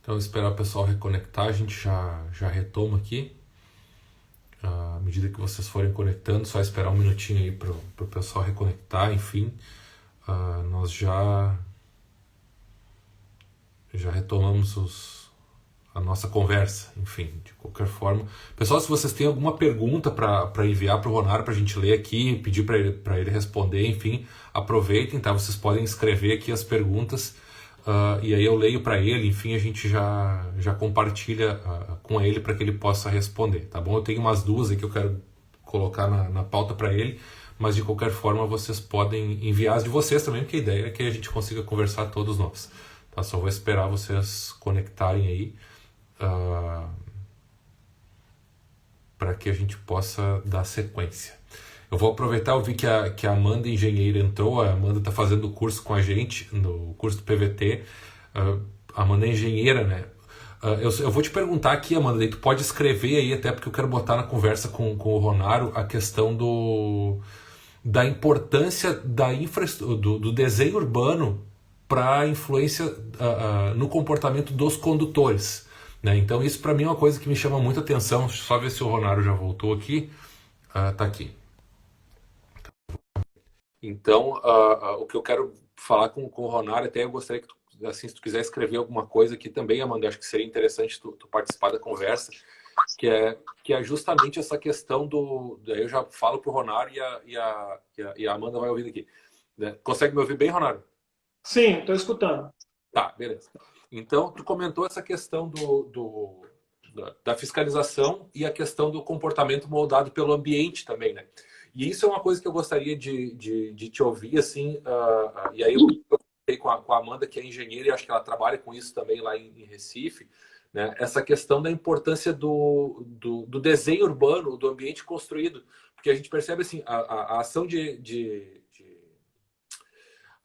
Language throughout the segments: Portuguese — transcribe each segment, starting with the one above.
Então, esperar o pessoal reconectar, a gente já retoma aqui. À medida que vocês forem conectando, só esperar um minutinho aí para o pessoal reconectar, enfim. Nós já retomamos a nossa conversa, enfim, de qualquer forma. Pessoal, se vocês têm alguma pergunta para enviar para o Ronaro para a gente ler aqui, pedir para ele responder, enfim, aproveitem, tá? Vocês podem escrever aqui as perguntas e aí eu leio para ele, enfim, a gente já compartilha com ele para que ele possa responder, tá bom? Eu tenho umas duas aqui que eu quero colocar na pauta para ele, mas de qualquer forma vocês podem enviar as de vocês também, porque a ideia é que a gente consiga conversar todos nós. Tá? Só vou esperar vocês conectarem aí para que a gente possa dar sequência. Eu vou aproveitar, eu vi que a Amanda, engenheira, entrou. A Amanda está fazendo o curso com a gente, no curso do PVT. A Amanda é engenheira, né? Eu vou te perguntar aqui, Amanda, tu pode escrever aí, até porque eu quero botar na conversa com o Ronaro a questão da importância do desenho urbano para a influência no comportamento dos condutores. Né? Então isso para mim é uma coisa que me chama muita atenção. Só ver se o Ronaro já voltou aqui. Tá aqui. Então, o que eu quero falar com o Ronaro, até eu gostaria que tu, assim, se tu quiser escrever alguma coisa aqui também, Amanda, acho que seria interessante tu participar da conversa, que é justamente essa questão daí eu já falo pro Ronaro e a Amanda vai ouvir aqui. Né? Consegue me ouvir bem, Ronaro? Sim, estou escutando. Tá, beleza. Então, tu comentou essa questão da fiscalização e a questão do comportamento moldado pelo ambiente também, né? E isso é uma coisa que eu gostaria de te ouvir, assim, e aí eu falei com a Amanda, que é engenheira, e acho que ela trabalha com isso também lá em Recife, né? Essa questão da importância do desenho urbano, do ambiente construído, porque a gente percebe, assim, a ação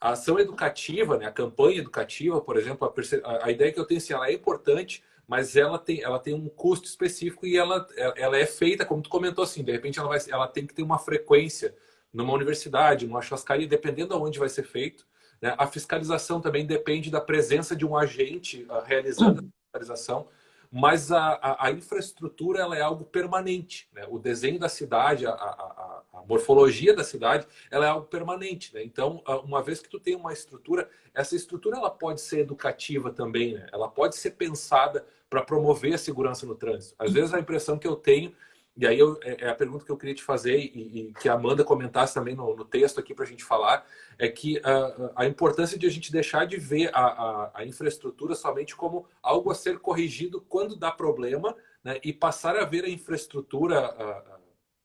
a ação educativa, né, a campanha educativa, por exemplo, a ideia que eu tenho assim, ela é importante, mas ela tem um custo específico e ela é feita, como tu comentou assim, de repente ela tem que ter uma frequência numa universidade, numa churrascaria, dependendo de onde vai ser feito. Né? A fiscalização também depende da presença de um agente realizando a fiscalização, mas a infraestrutura ela é algo permanente. Né? O desenho da cidade, a morfologia da cidade, ela é algo permanente. Né? Então, uma vez que tu tem uma estrutura, essa estrutura ela pode ser educativa também. Né? Ela pode ser pensada para promover a segurança no trânsito. Às vezes a impressão que eu tenho, e aí é a pergunta que eu queria te fazer e que a Amanda comentasse também no texto aqui para a gente falar, é que a importância de a gente deixar de ver a infraestrutura somente como algo a ser corrigido quando dá problema, né, e passar a ver a infraestrutura,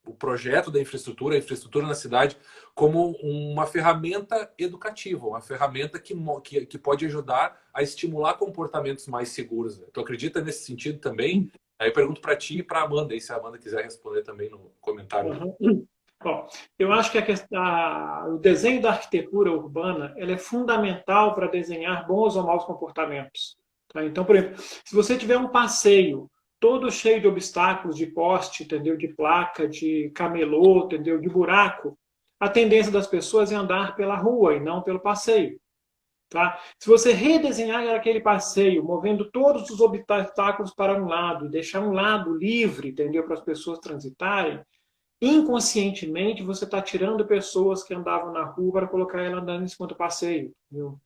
o projeto da infraestrutura, a infraestrutura na cidade, como uma ferramenta educativa, uma ferramenta que pode ajudar a estimular comportamentos mais seguros. Né? Tu acredita nesse sentido também? Aí eu pergunto para ti e para a Amanda, e se a Amanda quiser responder também no comentário. Uhum. Bom, eu acho que o desenho da arquitetura urbana ela é fundamental para desenhar bons ou maus comportamentos. Tá? Então, por exemplo, se você tiver um passeio todo cheio de obstáculos, de poste, entendeu? De placa, de camelô, entendeu? De buraco, a tendência das pessoas é andar pela rua e não pelo passeio. Tá? Se você redesenhar aquele passeio, movendo todos os obstáculos para um lado, deixar um lado livre, entendeu? Para as pessoas transitarem, inconscientemente você está tirando pessoas que andavam na rua para colocar ela andando em cima do passeio. Entendeu?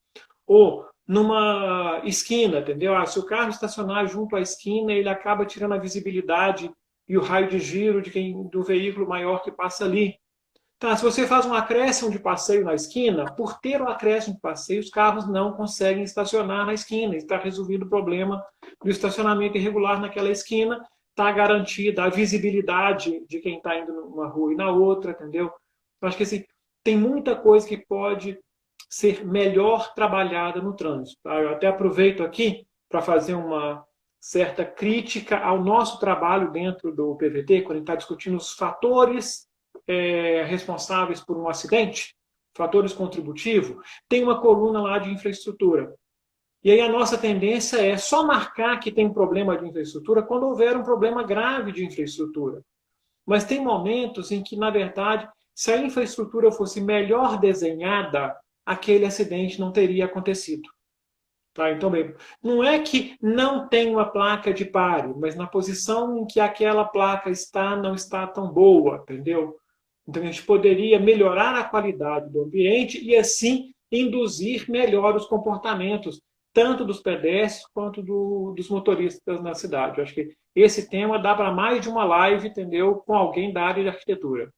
Ou numa esquina, entendeu? Se o carro estacionar junto à esquina, ele acaba tirando a visibilidade e o raio de giro do veículo maior que passa ali. Tá, se você faz um acréscimo de passeio na esquina, por ter o acréscimo de passeio, os carros não conseguem estacionar na esquina. Está resolvido o problema do estacionamento irregular naquela esquina, está garantida a visibilidade de quem está indo numa rua e na outra, entendeu? Eu acho que assim, tem muita coisa que pode ser melhor trabalhada no trânsito. Tá? Eu até aproveito aqui para fazer uma certa crítica ao nosso trabalho dentro do PVT, quando a gente está discutindo os fatores responsáveis por um acidente, fatores contributivos, tem uma coluna lá de infraestrutura. E aí a nossa tendência é só marcar que tem um problema de infraestrutura quando houver um problema grave de infraestrutura. Mas tem momentos em que, na verdade, se a infraestrutura fosse melhor desenhada, aquele acidente não teria acontecido. Tá? Então, bem, não é que não tem uma placa de pare, mas na posição em que aquela placa está, não está tão boa, entendeu? Então, a gente poderia melhorar a qualidade do ambiente e, assim, induzir melhor os comportamentos, tanto dos pedestres quanto dos motoristas na cidade. Eu acho que esse tema dá para mais de uma live, entendeu? Com alguém da área de arquitetura.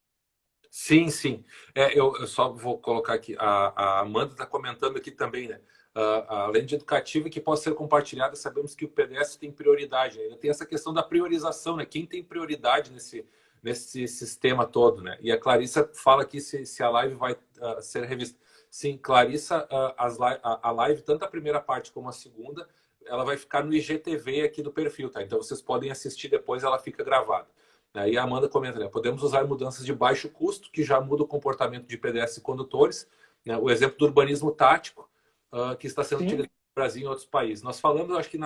Sim, sim. Eu só vou colocar aqui. A Amanda está comentando aqui também, né? Além de educativa que pode ser compartilhada, sabemos que o pedestre tem prioridade, né? Ainda tem essa questão da priorização, né? Quem tem prioridade nesse sistema todo, né? E a Clarissa fala aqui se a live vai ser revista. Sim, Clarissa, a live, tanto a primeira parte como a segunda, ela vai ficar no IGTV aqui do perfil, tá? Então vocês podem assistir depois, ela fica gravada. E a Amanda comenta, né? Podemos usar mudanças de baixo custo, que já muda o comportamento de pedestres e condutores. Né? O exemplo do urbanismo tático, que está sendo Sim. utilizado no Brasil e em outros países. Nós falamos, acho que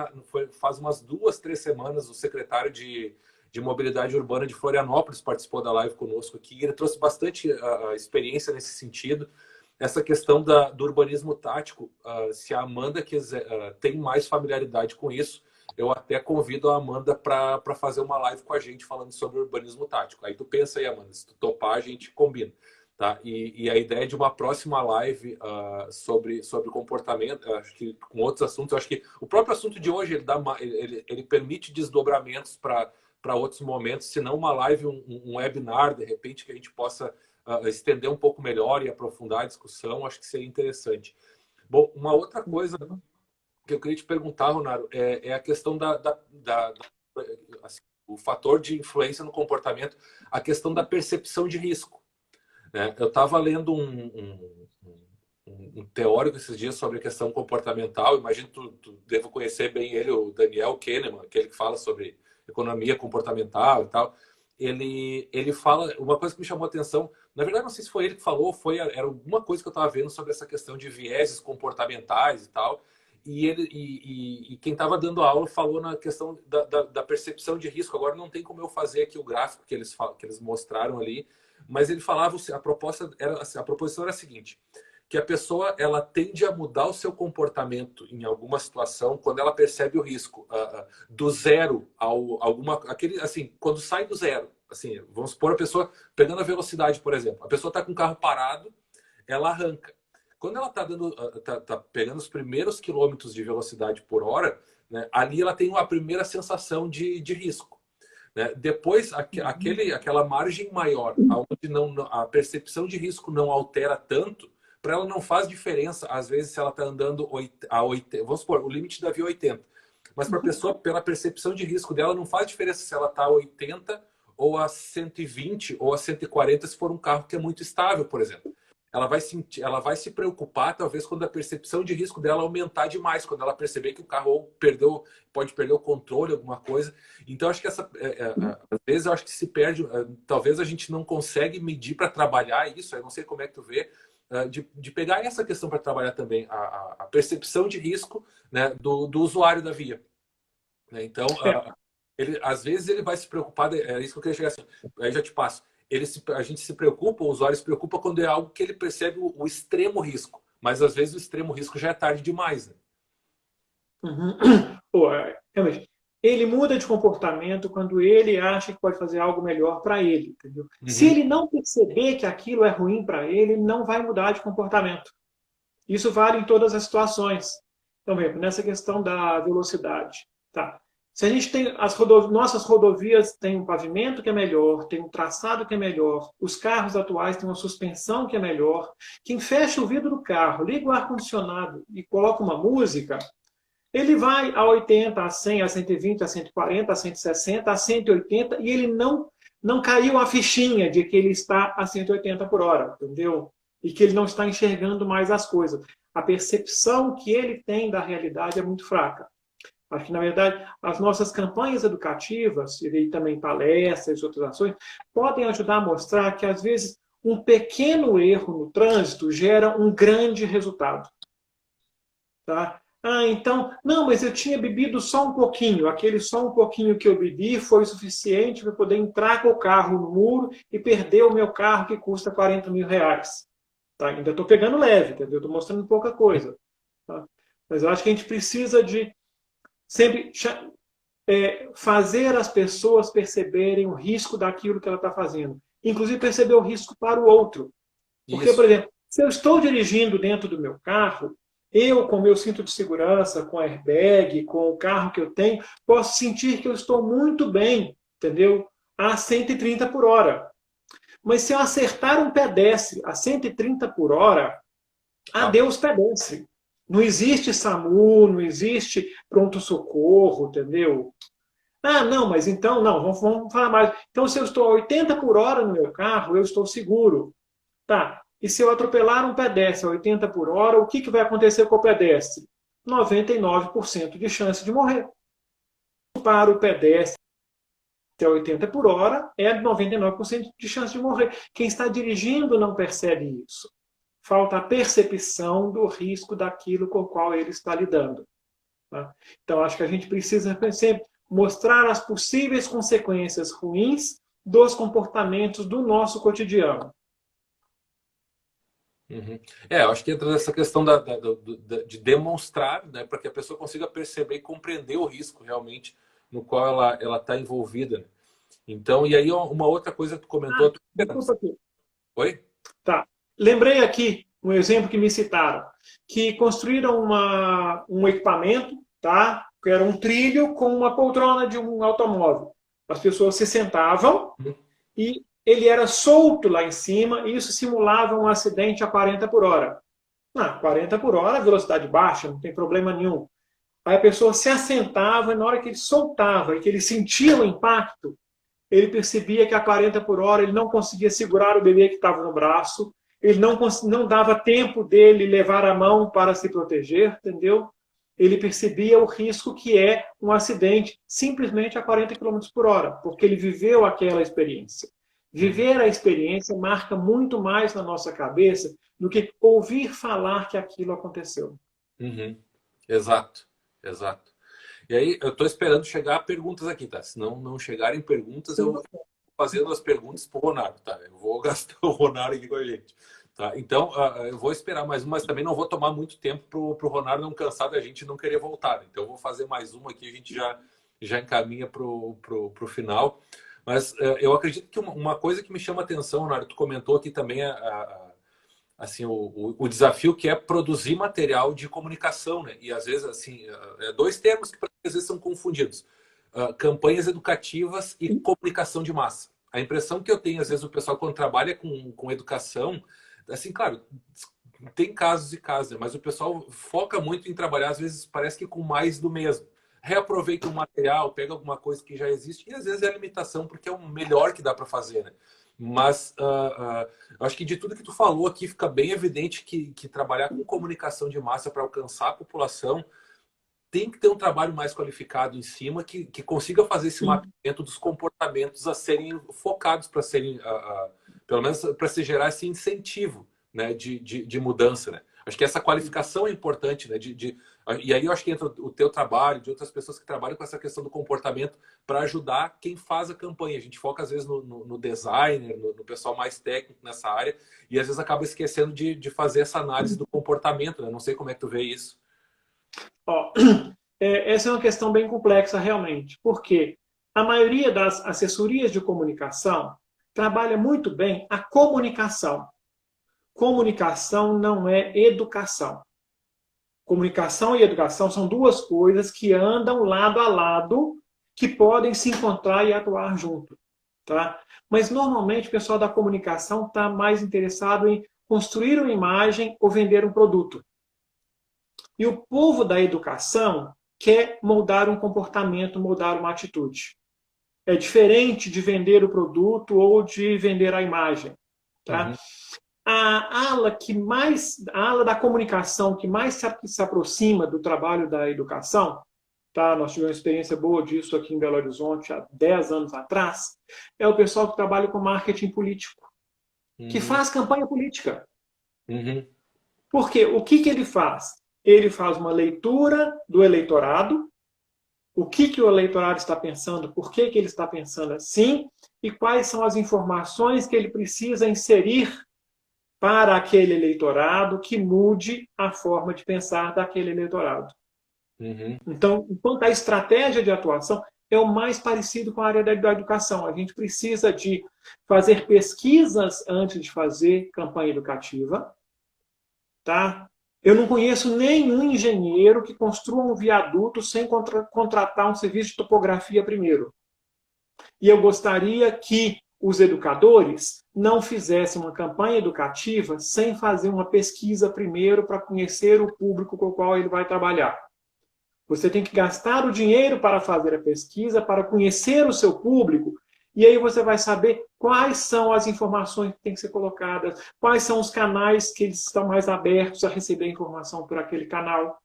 faz umas 2, 3 semanas, o secretário de Mobilidade Urbana de Florianópolis participou da live conosco aqui. Ele trouxe bastante experiência nesse sentido. Essa questão do urbanismo tático, se a Amanda quiser, tem mais familiaridade com isso, eu até convido a Amanda para fazer uma live com a gente falando sobre urbanismo tático. Aí tu pensa aí, Amanda, se tu topar, a gente combina. Tá? E a ideia de uma próxima live sobre comportamento, acho que com outros assuntos, acho que o próprio assunto de hoje ele permite desdobramentos para outros momentos, se não uma live, um webinar, de repente, que a gente possa estender um pouco melhor e aprofundar a discussão, acho que seria interessante. Bom, uma outra coisa que eu queria te perguntar, Ronaro, é a questão assim, o fator de influência no comportamento, a questão da percepção de risco. Né? Eu estava lendo um teórico esses dias sobre a questão comportamental, imagino que tu deva conhecer bem ele, o Daniel Kahneman, aquele que fala sobre economia comportamental e tal. Ele fala, uma coisa que me chamou a atenção, na verdade não sei se foi ele que falou, era alguma coisa que eu estava vendo sobre essa questão de vieses comportamentais e tal, e quem estava dando aula falou na questão da percepção de risco. Agora não tem como eu fazer aqui o gráfico que eles mostraram ali, mas ele falava, a proposição era a seguinte, que a pessoa ela tende a mudar o seu comportamento em alguma situação quando ela percebe o risco, do zero aquele assim, quando sai do zero, assim, vamos supor a pessoa pegando a velocidade, por exemplo, a pessoa está com o carro parado, ela arranca. Quando ela tá pegando os primeiros quilômetros de velocidade por hora, né, ali ela tem uma primeira sensação de risco. Né? Depois, aquela margem maior, onde a percepção de risco não altera tanto, para ela não faz diferença, às vezes, se ela está andando a 80. Vamos supor, o limite da via é 80. Mas para a pessoa, pela percepção de risco dela, não faz diferença se ela está a 80 ou a 120 ou a 140 se for um carro que é muito estável, por exemplo. Ela vai se preocupar, talvez, quando a percepção de risco dela aumentar demais, quando ela perceber que o carro pode perder o controle, alguma coisa. Então, acho que às vezes eu acho que se perde, talvez a gente não consegue medir para trabalhar isso, eu não sei como é que tu vê, de pegar essa questão para trabalhar também, a percepção de risco, né, do usuário da via. Né? Então, às vezes ele vai se preocupar, é isso que eu queria chegar assim, aí já te passo. A gente se preocupa, o usuário se preocupa quando é algo que ele percebe o extremo risco. Mas às vezes o extremo risco já é tarde demais. Né? Uhum. Pô, realmente. Ele muda de comportamento quando ele acha que pode fazer algo melhor para ele. Entendeu? Uhum. Se ele não perceber que aquilo é ruim para ele não vai mudar de comportamento. Isso vale em todas as situações. Então, mesmo, nessa questão da velocidade. Tá? Se a gente tem nossas rodovias têm um pavimento que é melhor, tem um traçado que é melhor, os carros atuais têm uma suspensão que é melhor, quem fecha o vidro do carro, liga o ar-condicionado e coloca uma música, ele vai a 80, a 100, a 120, a 140, a 160, a 180 e ele não caiu a fichinha de que ele está a 180 por hora, entendeu? E que ele não está enxergando mais as coisas. A percepção que ele tem da realidade é muito fraca. Acho que, na verdade, as nossas campanhas educativas, e também palestras e outras ações, podem ajudar a mostrar que, às vezes, um pequeno erro no trânsito gera um grande resultado. Tá? Então, não, mas eu tinha bebido só um pouquinho. Aquele só um pouquinho que eu bebi foi suficiente para poder entrar com o carro no muro e perder o meu carro que custa 40 mil reais. Tá? Ainda estou pegando leve, entendeu? Estou mostrando pouca coisa. Tá? Mas eu acho que a gente precisa de sempre fazer as pessoas perceberem o risco daquilo que ela está fazendo. Inclusive perceber o risco para o outro. Porque, por Isso. exemplo, se eu estou dirigindo dentro do meu carro, eu, com meu cinto de segurança, com airbag, com o carro que eu tenho, posso sentir que eu estou muito bem, entendeu? A 130 por hora. Mas se eu acertar um pedestre a 130 por hora, Tá. adeus pedestre. Não existe SAMU, não existe pronto-socorro, entendeu? Ah, não, mas então, não, vamos falar mais. Então, se eu estou a 80 por hora no meu carro, eu estou seguro. Tá. E se eu atropelar um pedestre a 80 por hora, o que, que vai acontecer com o pedestre? 99% de chance de morrer. Para o pedestre a 80 por hora, é 99% de chance de morrer. Quem está dirigindo não percebe isso. Falta a percepção do risco daquilo com o qual ele está lidando. Tá? Então, acho que a gente precisa sempre mostrar as possíveis consequências ruins dos comportamentos do nosso cotidiano. Uhum. Eu acho que entra nessa questão de demonstrar, né, para que a pessoa consiga perceber e compreender o risco realmente no qual ela está envolvida. Né? Então, e aí uma outra coisa que tu comentou. Desculpa aqui. Oi? Tá. Lembrei aqui um exemplo que me citaram, que construíram um equipamento, tá? Que era um trilho com uma poltrona de um automóvel. As pessoas se sentavam e ele era solto lá em cima e isso simulava um acidente a 40 por hora. 40 por hora, velocidade baixa, não tem problema nenhum. Aí a pessoa se assentava e na hora que ele soltava e que ele sentia o impacto, ele percebia que a 40 por hora ele não conseguia segurar o bebê que estava no braço, ele não dava tempo dele levar a mão para se proteger, entendeu? Ele percebia o risco que é um acidente simplesmente a 40 quilômetros por hora, porque ele viveu aquela experiência. Viver a experiência marca muito mais na nossa cabeça do que ouvir falar que aquilo aconteceu. Uhum. Exato, exato. E aí, eu estou esperando chegar perguntas aqui, tá? Se não chegarem perguntas, eu vou fazendo as perguntas para o Ronaldo, tá? Eu vou gastar o Ronaldo aqui com a gente. Tá? Então, eu vou esperar mais uma, mas também não vou tomar muito tempo para o Ronaldo não cansar da gente não querer voltar. Né? Então, eu vou fazer mais uma aqui, a gente já encaminha para o final. Mas eu acredito que uma coisa que me chama a atenção, Ronaldo, tu comentou aqui também assim, o desafio que é produzir material de comunicação, né? E às vezes, assim, dois termos que às vezes são confundidos. Campanhas educativas e comunicação de massa. A impressão que eu tenho, às vezes, o pessoal quando trabalha com educação, assim, claro, tem casos e casos, né? Mas o pessoal foca muito em trabalhar, às vezes, parece que com mais do mesmo. Reaproveita um material, pega alguma coisa que já existe, e às vezes é a limitação, porque é o melhor que dá para fazer, né? Mas acho que de tudo que tu falou aqui fica bem evidente que trabalhar com comunicação de massa para alcançar a população tem que ter um trabalho mais qualificado em cima que consiga fazer esse mapeamento dos comportamentos a serem focados para serem, pelo menos para se gerar esse incentivo, né, de mudança. Né? Acho que essa qualificação é importante, né? E aí eu acho que entra o teu trabalho, de outras pessoas que trabalham com essa questão do comportamento para ajudar quem faz a campanha. A gente foca às vezes no designer, no pessoal mais técnico nessa área, e às vezes acaba esquecendo de fazer essa análise do comportamento. Né? Não sei como é que tu vê isso. Ó, essa é uma questão bem complexa realmente, porque a maioria das assessorias de comunicação trabalha muito bem a comunicação. Comunicação não é educação. Comunicação e educação são duas coisas que andam lado a lado, que podem se encontrar e atuar junto. Tá? Mas normalmente o pessoal da comunicação está mais interessado em construir uma imagem ou vender um produto. E o povo da educação quer moldar um comportamento, moldar uma atitude. É diferente de vender o produto ou de vender a imagem. Tá? Uhum. A ala da comunicação que mais se aproxima do trabalho da educação, tá? Nós tivemos uma experiência boa disso aqui em Belo Horizonte há 10 anos atrás, é o pessoal que trabalha com marketing político, que faz campanha política. Uhum. Porque o que ele faz? Ele faz uma leitura do eleitorado, o que o eleitorado está pensando, por que ele está pensando assim, e quais são as informações que ele precisa inserir para aquele eleitorado que mude a forma de pensar daquele eleitorado. Uhum. Então, enquanto a estratégia de atuação é o mais parecido com a área da educação. A gente precisa de fazer pesquisas antes de fazer campanha educativa, tá? Eu não conheço nenhum engenheiro que construa um viaduto sem contratar um serviço de topografia primeiro. E eu gostaria que os educadores não fizessem uma campanha educativa sem fazer uma pesquisa primeiro para conhecer o público com o qual ele vai trabalhar. Você tem que gastar o dinheiro para fazer a pesquisa, para conhecer o seu público, e aí você vai saber quais são as informações que têm que ser colocadas, quais são os canais que eles estão mais abertos a receber informação por aquele canal.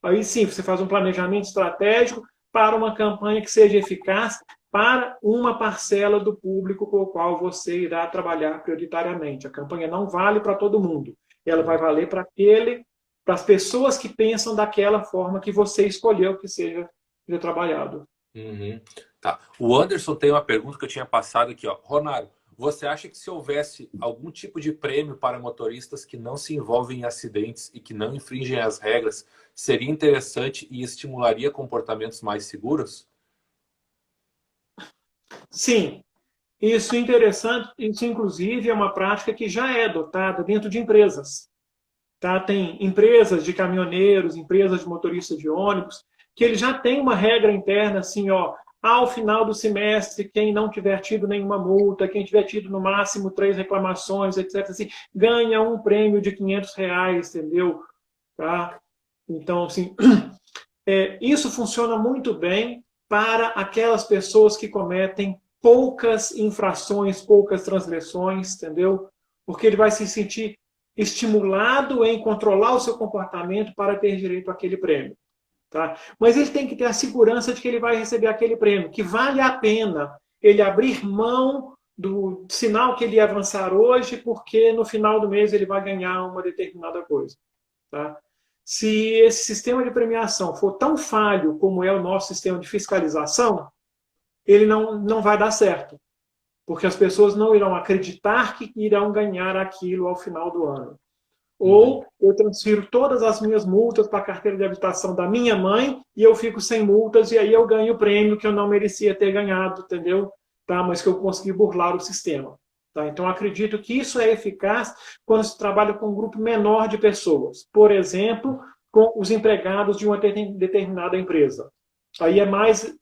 Aí sim, você faz um planejamento estratégico para uma campanha que seja eficaz para uma parcela do público com o qual você irá trabalhar prioritariamente. A campanha não vale para todo mundo. Ela vai valer para as pessoas que pensam daquela forma que você escolheu que seja trabalhado. Uhum. Tá. O Anderson tem uma pergunta que eu tinha passado aqui, ó. Ronaldo, você acha que se houvesse algum tipo de prêmio para motoristas que não se envolvem em acidentes e que não infringem as regras, seria interessante e estimularia comportamentos mais seguros? Sim, isso é interessante, isso inclusive é uma prática que já é adotada dentro de empresas. Tá? Tem empresas de caminhoneiros, empresas de motoristas de ônibus, que ele já tem uma regra interna assim, ó, ao final do semestre, quem não tiver tido nenhuma multa, quem tiver tido no máximo 3 reclamações, etc., assim, ganha um prêmio de R$ 500, entendeu? Tá? Então, assim, isso funciona muito bem para aquelas pessoas que cometem poucas infrações, poucas transgressões, entendeu? Porque ele vai se sentir estimulado em controlar o seu comportamento para ter direito àquele prêmio. Tá? Mas ele tem que ter a segurança de que ele vai receber aquele prêmio, que vale a pena ele abrir mão do sinal que ele ia avançar hoje, porque no final do mês ele vai ganhar uma determinada coisa. Tá? Se esse sistema de premiação for tão falho como é o nosso sistema de fiscalização, ele não vai dar certo, porque as pessoas não irão acreditar que irão ganhar aquilo ao final do ano. Ou eu transfiro todas as minhas multas para a carteira de habitação da minha mãe e eu fico sem multas e aí eu ganho o prêmio que eu não merecia ter ganhado, entendeu? Tá? Mas que eu consegui burlar o sistema. Tá? Então, acredito que isso é eficaz quando se trabalha com um grupo menor de pessoas. Por exemplo, com os empregados de uma determinada empresa. Aí é mais,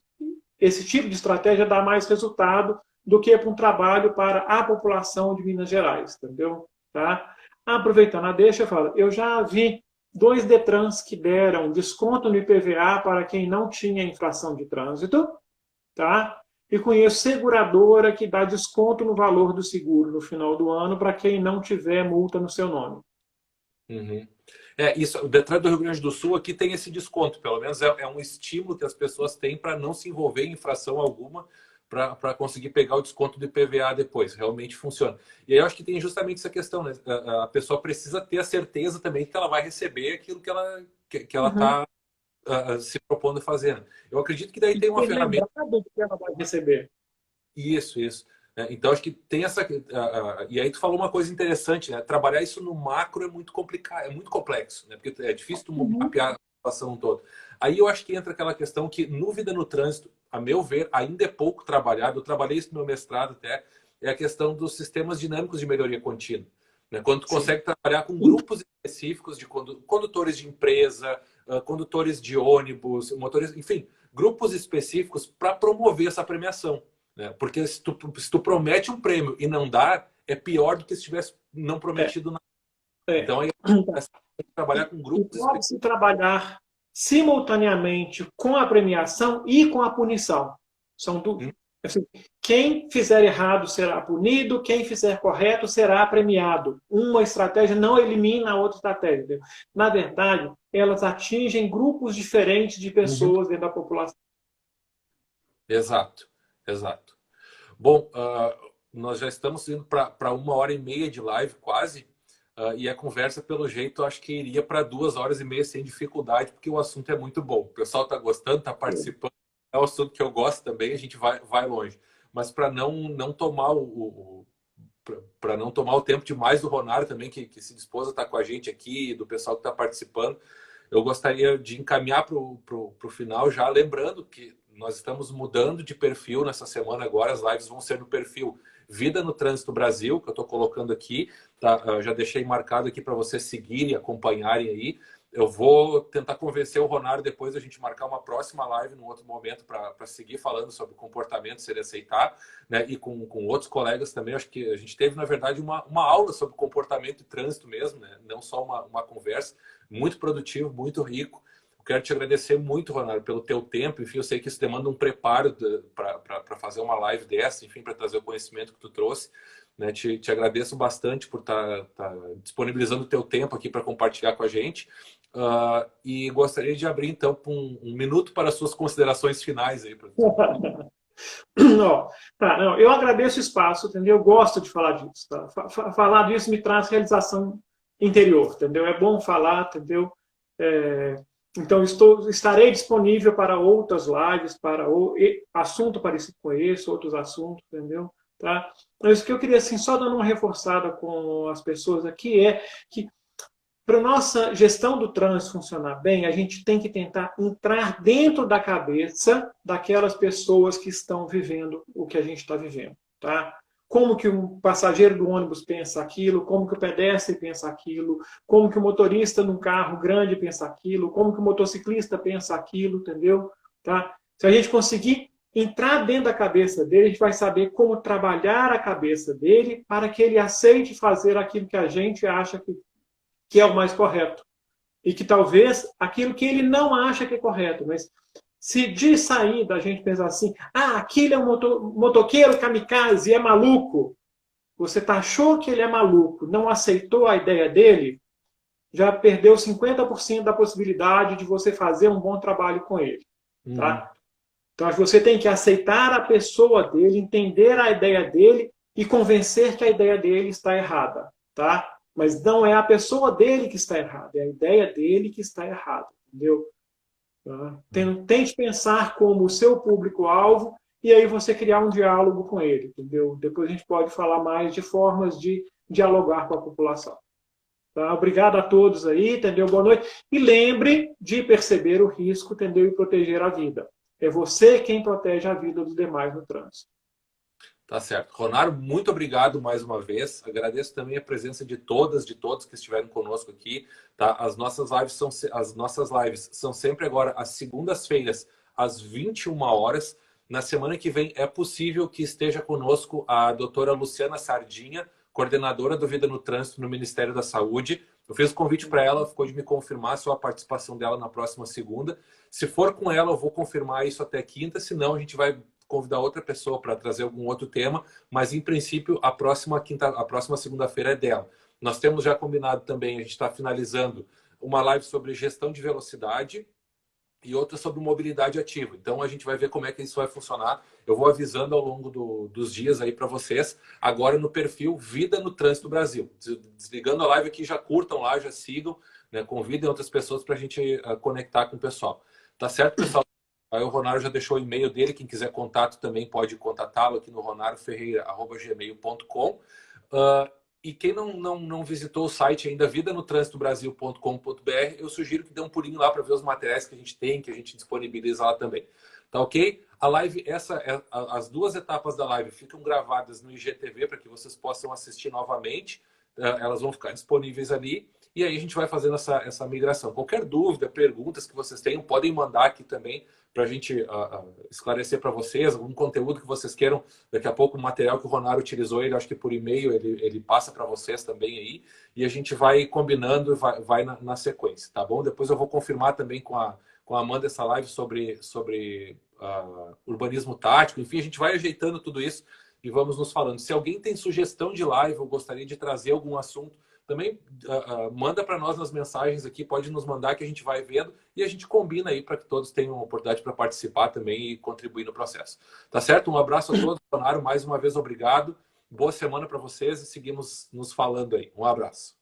esse tipo de estratégia dá mais resultado do que para um trabalho para a população de Minas Gerais, entendeu? Tá? Aproveitando a deixa, eu falo, eu já vi 2 Detrans que deram desconto no IPVA para quem não tinha infração de trânsito, tá? E conheço seguradora que dá desconto no valor do seguro no final do ano para quem não tiver multa no seu nome. Uhum. Isso, o Detran do Rio Grande do Sul aqui tem esse desconto, pelo menos é um estímulo que as pessoas têm para não se envolver em infração alguma, para conseguir pegar o desconto do IPVA depois. Realmente funciona. E aí eu acho que tem justamente essa questão, né? A pessoa precisa ter a certeza também que ela vai receber aquilo que ela está se propondo a fazer. Né? Eu acredito que daí E tem uma ser ferramenta. lembrado que ela vai receber. Isso, isso. Então, acho que tem essa. E aí, tu falou uma coisa interessante, né? Trabalhar isso no macro é muito complicado, é muito complexo, né? Porque é difícil tu mapear a situação toda. Aí eu acho que entra aquela questão que no Vida no Trânsito, a meu ver, ainda é pouco trabalhado. Eu trabalhei isso no meu mestrado até, é a questão dos sistemas dinâmicos de melhoria contínua. Né? Quando tu consegue trabalhar com grupos específicos de condutores de empresa, condutores de ônibus, motores, enfim, grupos específicos para promover essa premiação. Né? Porque se tu promete um prêmio e não dá, é pior do que se tivesse não prometido nada. Então, aí tem que trabalhar com E grupos pode-se trabalhar simultaneamente com a premiação e com a punição. São assim, quem fizer errado será punido, quem fizer correto será premiado. Uma estratégia não elimina a outra estratégia. Entendeu? Na verdade, elas atingem grupos diferentes de pessoas dentro da população. Exato, exato. Bom, nós já estamos indo para 1h30 de live quase, e a conversa, pelo jeito, acho que iria para 2h30 sem dificuldade, porque o assunto é muito bom. O pessoal está gostando, está participando, é um assunto que eu gosto também, a gente vai longe. Mas para não tomar para não tomar o tempo demais do Ronário também, que se dispôs a estar com a gente aqui, do pessoal que está participando, eu gostaria de encaminhar para o final já, lembrando que nós estamos mudando de perfil nessa semana agora, as lives vão ser no perfil Vida no Trânsito Brasil, que eu estou colocando aqui, tá? Eu já deixei marcado aqui para vocês seguirem, acompanharem aí. Eu vou tentar convencer o Ronário depois a gente marcar uma próxima live num outro momento para seguir falando sobre comportamento, se ele aceitar, né? E com outros colegas também. Acho que a gente teve, na verdade, uma aula sobre comportamento e trânsito mesmo, né? Não só uma conversa. Muito produtivo, muito rico. Eu quero te agradecer muito, Ronário, pelo teu tempo. Enfim, eu sei que isso demanda um preparo para fazer uma live dessa, enfim, para trazer o conhecimento que tu trouxe. Né? Te agradeço bastante por estar disponibilizando o teu tempo aqui para compartilhar com a gente. E gostaria de abrir, então, um minuto para as suas considerações finais aí. Não, tá, não, eu agradeço o espaço, entendeu? Eu gosto de falar disso. Tá? Falar disso me traz realização interior, entendeu? É bom falar, entendeu? Então, estarei disponível para outras lives, para assunto parecido com esse, outros assuntos, entendeu? Tá? Mas o que eu queria, assim, só dando uma reforçada com as pessoas aqui é que para a nossa gestão do trânsito funcionar bem, a gente tem que tentar entrar dentro da cabeça daquelas pessoas que estão vivendo o que a gente está vivendo. Tá? Como que um passageiro do ônibus pensa aquilo, como que o pedestre pensa aquilo, como que o motorista num carro grande pensa aquilo, como que o motociclista pensa aquilo, entendeu? Tá? Se a gente conseguir entrar dentro da cabeça dele, a gente vai saber como trabalhar a cabeça dele para que ele aceite fazer aquilo que a gente acha que é o mais correto. E que talvez aquilo que ele não acha que é correto, mas se de saída a gente pensar assim, aquele é um motoqueiro kamikaze, é maluco, você achou que ele é maluco, não aceitou a ideia dele, já perdeu 50% da possibilidade de você fazer um bom trabalho com ele. Tá? Então você tem que aceitar a pessoa dele, entender a ideia dele e convencer que a ideia dele está errada. Tá? Mas não é a pessoa dele que está errada, é a ideia dele que está errada, entendeu? Tente pensar como o seu público-alvo e aí você criar um diálogo com ele, entendeu? Depois a gente pode falar mais de formas de dialogar com a população. Tá? Obrigado a todos aí, entendeu? Boa noite. E lembre de perceber o risco, entendeu? E proteger a vida. É você quem protege a vida dos demais no trânsito. Tá certo. Ronário, muito obrigado mais uma vez. Agradeço também a presença de todos que estiveram conosco aqui. Tá? As nossas lives são sempre agora às segundas-feiras, às 21 horas. Na semana que vem é possível que esteja conosco a doutora Luciana Sardinha, coordenadora do Vida no Trânsito no Ministério da Saúde. Eu fiz o convite para ela, ficou de me confirmar só a participação dela na próxima segunda. Se for com ela, eu vou confirmar isso até quinta, senão a gente vai convidar outra pessoa para trazer algum outro tema, mas em princípio a próxima segunda-feira é dela. Nós temos já combinado também, a gente está finalizando uma live sobre gestão de velocidade e outra sobre mobilidade ativa. Então a gente vai ver como é que isso vai funcionar. Eu vou avisando ao longo dos dias aí para vocês, agora no perfil Vida no Trânsito Brasil. Desligando a live aqui, já curtam lá, já sigam, né? Convidem outras pessoas para a gente conectar com o pessoal. Tá certo, pessoal? Aí o Ronário já deixou o e-mail dele, quem quiser contato também pode contatá-lo aqui no ronarioferreira@gmail.com. E quem não visitou o site ainda, vidanotransitobrasil.com.br, eu sugiro que dê um pulinho lá para ver os materiais que a gente tem, que a gente disponibiliza lá também. Tá ok? A live, as duas etapas da live ficam gravadas no IGTV para que vocês possam assistir novamente. Elas vão ficar disponíveis ali. E aí a gente vai fazendo essa migração. Qualquer dúvida, perguntas que vocês tenham, podem mandar aqui também para a gente esclarecer para vocês, algum conteúdo que vocês queiram. Daqui a pouco o material que o Ronário utilizou, ele acho que por e-mail ele passa para vocês também aí. E a gente vai combinando e vai na sequência, tá bom? Depois eu vou confirmar também com a Amanda essa live sobre urbanismo tático. Enfim, a gente vai ajeitando tudo isso e vamos nos falando. Se alguém tem sugestão de live ou gostaria de trazer algum assunto, também manda para nós nas mensagens aqui, pode nos mandar que a gente vai vendo e a gente combina aí para que todos tenham uma oportunidade para participar também e contribuir no processo. Tá certo? Um abraço a todos, Leonardo, mais uma vez obrigado. Boa semana para vocês e seguimos nos falando aí. Um abraço.